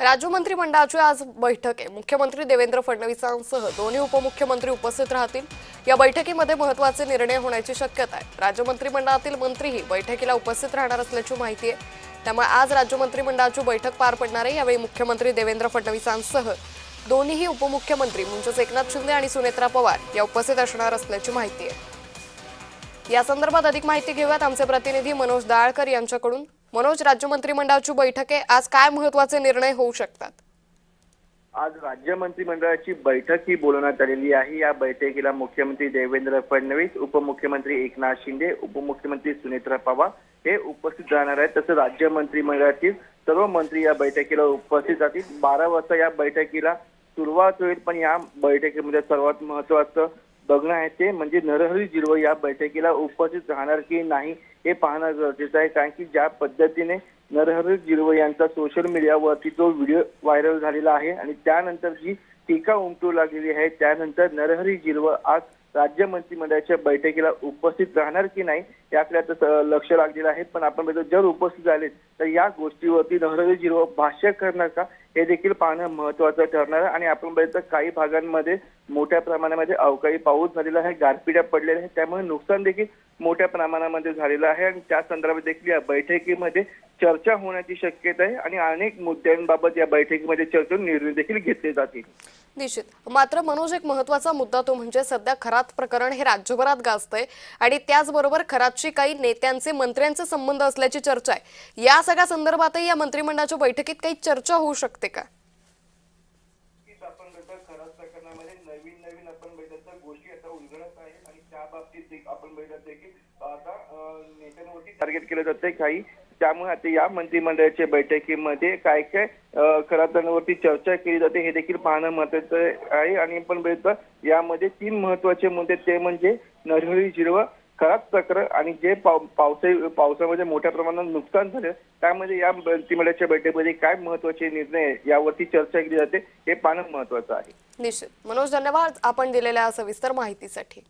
राज्य मंत्रिमंडळाची आज बैठक आहे। मुख्यमंत्री देवेंद्र फडणवीसांसह दोन्ही उपमुख्यमंत्री उपस्थित राहतील। या बैठकीमध्ये महत्त्वाचे निर्णय होण्याची शक्यता आहे। राज्य मंत्रिमंडळातील मंत्रीही बैठकीला उपस्थित राहणार असल्याची माहिती आहे। त्यामुळे आज राज्य मंत्रिमंडळाची बैठक पार पडणार आहे। यावेळी मुख्यमंत्री देवेंद्र फडणवीसांसह दोन्ही उपमुख्यमंत्री म्हणजेच एकनाथ शिंदे आणि सुनेत्रा पवार या उपस्थित असणार असल्याची माहिती आहे। या संदर्भात अधिक माहिती घेऊयात आमचे प्रतिनिधी मनोज दाळकर यांच्याकडून। मनोज, राज्य मंत्रिमंडळाची बैठक आहे, आज काय महत्त्वाचे निर्णय होऊ शकतात? आज राज्य मंत्रिमंडळाची बैठक ही बोलवण्यात आलेली आहे। या बैठकीला मुख्यमंत्री देवेंद्र फडणवीस, उपमुख्यमंत्री एकनाथ शिंदे, उपमुख्यमंत्री सुनेत्रा पवार हे उपस्थित राहणार आहेत। तसं राज्य मंत्रिमंडळातील सर्व मंत्री या बैठकीला उपस्थित राहतील। 12 वाजता या बैठकीला सुरुवात होईल, पण या बैठकीमध्ये सर्वात महत्त्वाचं बघणं आहे ते म्हणजे नरहरी झिरवळ या बैठकीला उपस्थित राहणार की नाही हे पाहणं गरजेचं आहे। कारण की ज्या पद्धतीने नरहरी झिरवळ यांचा सोशल मीडियावरती जो व्हिडिओ व्हायरल झालेला आहे आणि त्यानंतर जी टीका उमटू लागलेली आहे, त्यानंतर नरहरी झिरवळ आज राज्य मंत्रिमंडळाच्या बैठकीला उपस्थित राहणार की नाही याकडे आता लक्ष लागलेलं आहे। पण आपण जर उपस्थित झाले तर या गोष्टीवरती नरहरी झिरवळ भाष्य करणार का हे देखील पाहणं महत्त्वाचं ठरणार आहे। आणि आपण बघितलं काही भागांमध्ये मोठ्या प्रमाणामध्ये अवकाळी पाऊस झालेला आहे, गारपिट्या पडलेल्या आहेत, त्यामुळे नुकसान देखील मोठ्या प्रमाणामध्ये झालेलं आहे आणि त्या संदर्भात देखील या बैठकीमध्ये चर्चा होण्याची शक्यता आहे आणि अनेक मुद्द्यांबाबत या बैठकीमध्ये चर्चा निर्णय देखील घेतले जातील। निश्चित। मात्र मनोज, एक महत्त्वाचा मुद्दा तो म्हणजे सध्या खरात प्रकरण हे राज्यभरात गाजतंय आणि त्याचबरोबर खरातशी काही नेत्यांचे मंत्र्यांचे संबंध असल्याची चर्चा आहे। या सगळ्या संदर्भातही या मंत्रिमंडळाच्या बैठकीत काही चर्चा होऊ शकते का? खरात प्रकरणामध्ये नवीन आपण बघितलं गोष्टी आता उलगडत आहेत आणि त्या बाबतीत आपण बघितलं की आता नेत्यांवरती टार्गेट केलं जातंय काही। त्यामुळे आता या मंत्रिमंडळाच्या बैठकीमध्ये काय काय खरातांवरती चर्चा केली जाते हे देखील पाहणं महत्त्वाचं आहे। आणि आपण बघितलं यामध्ये 3 महत्त्वाचे मुद्दे ते म्हणजे नरहरी झिरवळ, खरात प्रकरण आणि जे पावसामध्ये मोठ्या प्रमाणात नुकसान झालं त्यामध्ये या मंत्रिमंडळाच्या बैठकीमध्ये काय महत्त्वाचे निर्णय यावरती चर्चा केली जाते हे पाहणं महत्त्वाचं आहे। निश्चित। मनोज, धन्यवाद आपण दिलेल्या सविस्तर माहितीसाठी।